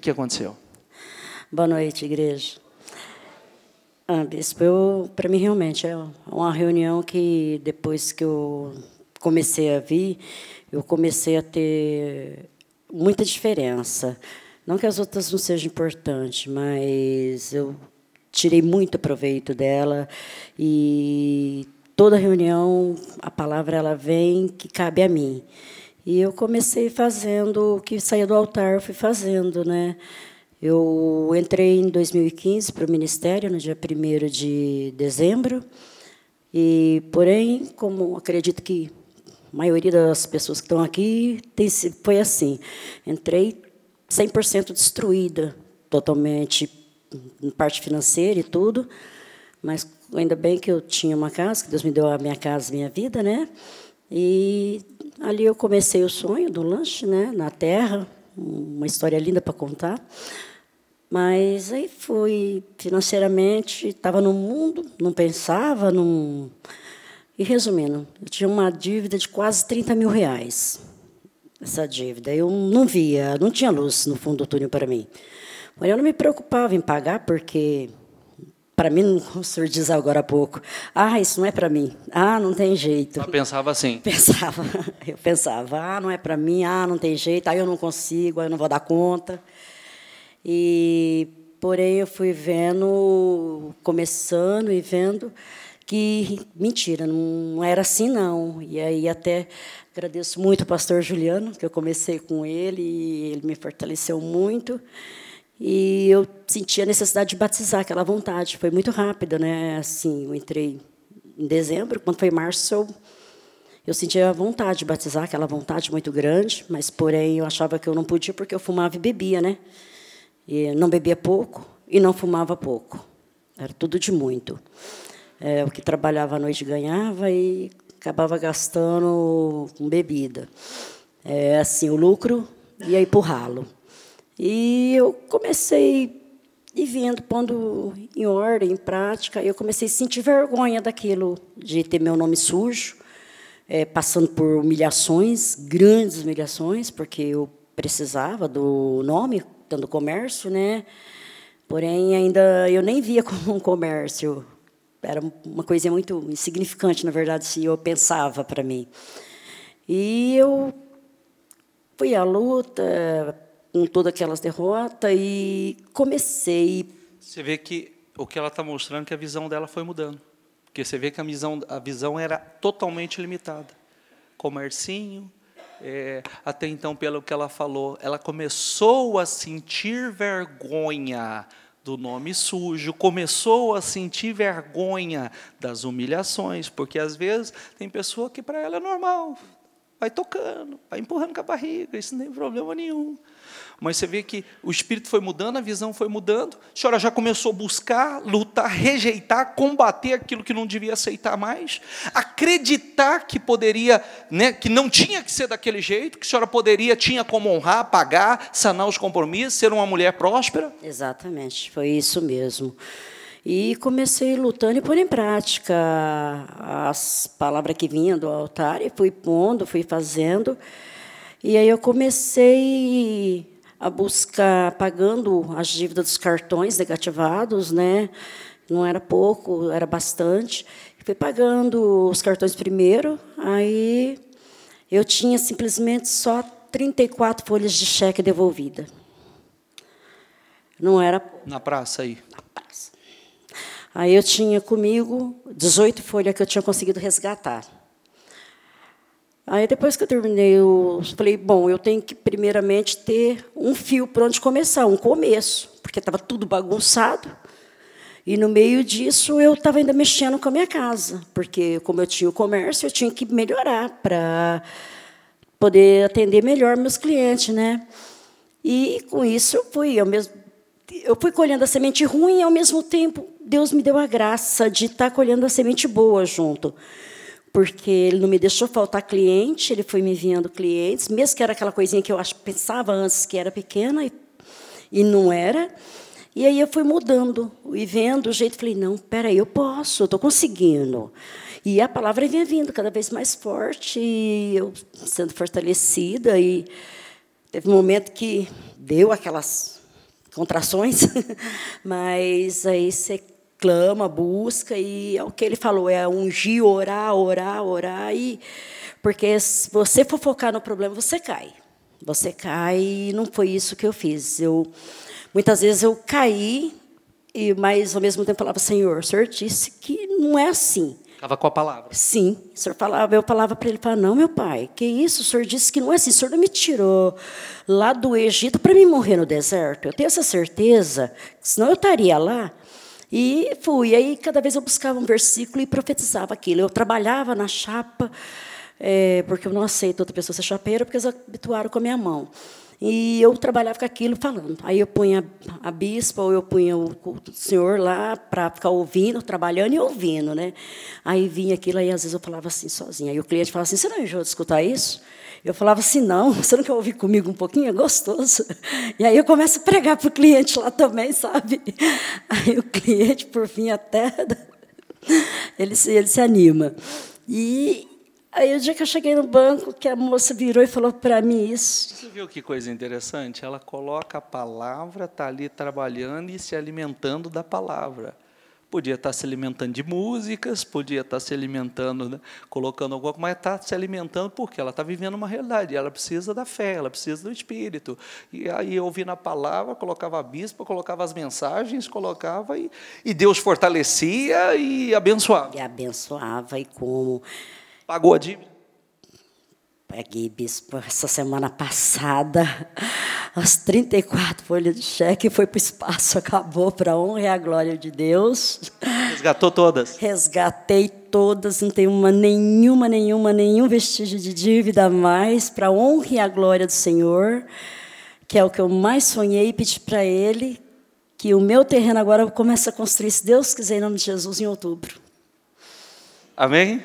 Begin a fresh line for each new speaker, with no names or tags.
que aconteceu?
Boa noite, igreja. Bispo, para mim realmente é uma reunião que depois que eu comecei a vir, eu comecei a ter muita diferença. Não que as outras não sejam importantes, mas eu tirei muito proveito dela e toda reunião a palavra ela vem que cabe a mim. E eu comecei fazendo o que saía do altar, eu fui fazendo, né? Eu entrei em 2015 para o ministério, no dia 1º de dezembro, e, porém, como acredito que a maioria das pessoas que estão aqui foi assim, entrei 100% destruída, totalmente, em parte financeira e tudo, mas ainda bem que eu tinha uma casa, que Deus me deu a minha casa, a minha vida, né? E ali eu comecei o sonho do lanche, né, na terra, uma história linda para contar. Mas aí fui, financeiramente, estava no mundo, não pensava, não... E, resumindo, eu tinha uma dívida de quase 30 mil reais. Essa dívida. Eu não via, não tinha luz no fundo do túnel para mim. Mas eu não me preocupava em pagar, porque, para mim, como o senhor diz agora há pouco, isso não é para mim, não tem jeito.
Ela pensava assim?
Eu pensava, não é para mim, não tem jeito, aí eu não consigo, aí eu não vou dar conta. E, porém, eu fui vendo, começando e vendo que, mentira, não era assim, não. E aí até agradeço muito ao pastor Juliano, que eu comecei com ele, e ele me fortaleceu muito. E eu senti a necessidade de batizar, aquela vontade. Foi muito rápida, né? Assim, eu entrei em dezembro, quando foi março, eu senti a vontade de batizar, aquela vontade muito grande, mas, porém, eu achava que eu não podia porque eu fumava e bebia, né? E não bebia pouco e não fumava pouco. Era tudo de muito. O que trabalhava à noite ganhava e acabava gastando com bebida. Assim, o lucro ia aí para o ralo. E eu comecei e vindo, pondo em ordem, em prática, eu comecei a sentir vergonha daquilo, de ter meu nome sujo, passando por humilhações, grandes humilhações, porque eu precisava do nome, do comércio, né? Porém, ainda eu nem via como um comércio. Era uma coisa muito insignificante, na verdade, se eu pensava para mim. E eu fui à luta com todas aquelas derrotas e comecei.
Você vê que o que ela está mostrando é que a visão dela foi mudando. Porque você vê que a visão era totalmente limitada. Comercinho. Até então, pelo que ela falou, ela começou a sentir vergonha do nome sujo, começou a sentir vergonha das humilhações, porque, às vezes, tem pessoa que, para ela, é normal, vai tocando, vai empurrando com a barriga, isso não tem problema nenhum. Mas você vê que o espírito foi mudando, a visão foi mudando, a senhora já começou a buscar, lutar, rejeitar, combater aquilo que não devia aceitar mais, acreditar que poderia, né, que não tinha que ser daquele jeito, que a senhora poderia, tinha como honrar, pagar, sanar os compromissos, ser uma mulher próspera.
Exatamente, foi isso mesmo. E comecei lutando e pôr em prática as palavras que vinham do altar, e fui pondo, fui fazendo. E aí eu comecei a buscar, pagando as dívidas dos cartões negativados, né? Não era pouco, era bastante. Fui pagando os cartões primeiro, aí eu tinha simplesmente só 34 folhas de cheque devolvida. Não era...
Na praça aí?
Na praça. Aí eu tinha comigo 18 folhas que eu tinha conseguido resgatar. Aí, depois que eu terminei, eu falei, bom, eu tenho que, primeiramente, ter um fio para onde começar, um começo, porque estava tudo bagunçado. E, no meio disso, eu estava ainda mexendo com a minha casa, porque, como eu tinha o comércio, eu tinha que melhorar para poder atender melhor meus clientes, né? E, com isso, eu fui colhendo a semente ruim e, ao mesmo tempo, Deus me deu a graça de estar colhendo a semente boa junto. Porque ele não me deixou faltar cliente, ele foi me enviando clientes, mesmo que era aquela coisinha que eu pensava antes que era pequena, e não era. E aí eu fui mudando, e vendo o jeito, falei, não, espera aí, eu posso, eu estou conseguindo. E a palavra vinha vindo cada vez mais forte, e eu sendo fortalecida, e teve um momento que deu aquelas contrações, mas aí você clama, busca, e é o que ele falou, é ungir, orar, orar, orar, porque se você for focar no problema, você cai. Você cai, e não foi isso que eu fiz. Muitas vezes eu caí, mas, ao mesmo tempo, falava, Senhor, o Senhor disse que não é assim.
Estava com a palavra.
Sim, o Senhor falava, eu falava para ele, não, meu pai, que isso? O Senhor disse que não é assim. O Senhor não me tirou lá do Egito para mim morrer no deserto. Eu tenho essa certeza, senão eu estaria lá. E fui. Aí, cada vez eu buscava um versículo e profetizava aquilo. Eu trabalhava na chapa, porque eu não aceito outra pessoa ser chapeira, porque eles habituaram com a minha mão. E eu trabalhava com aquilo falando. Aí eu punha a bispa, ou eu punha o senhor lá para ficar ouvindo, trabalhando e ouvindo, né? Aí vinha aquilo, aí às vezes eu falava assim, sozinha. Aí o cliente falava assim, você não enjoou de escutar isso? Eu falava assim, não, você não quer ouvir comigo um pouquinho? É gostoso. E aí eu começo a pregar para o cliente lá também, sabe? Aí o cliente, por fim, até ele se anima. E aí, o dia que eu cheguei no banco, que a moça virou e falou para mim isso.
Você viu que coisa interessante? Ela coloca a palavra, está ali trabalhando e se alimentando da palavra. Podia estar se alimentando de músicas, podia estar se alimentando, né, colocando alguma coisa, mas está se alimentando porque ela está vivendo uma realidade. Ela precisa da fé, ela precisa do Espírito. E aí, ouvindo a palavra, colocava a bispa, colocava as mensagens, colocava e Deus fortalecia e abençoava.
E abençoava, e como...
Pagou a dívida?
Paguei, bispo, essa semana passada, as 34 folhas de cheque, foi para o espaço, acabou, para a honra e a glória de Deus.
Resgatou todas?
Resgatei todas, não tenho nenhum vestígio de dívida a mais, para a honra e a glória do Senhor, que é o que eu mais sonhei, e pedi para Ele que o meu terreno agora comece a construir, se Deus quiser, em nome de Jesus, em outubro.
Amém?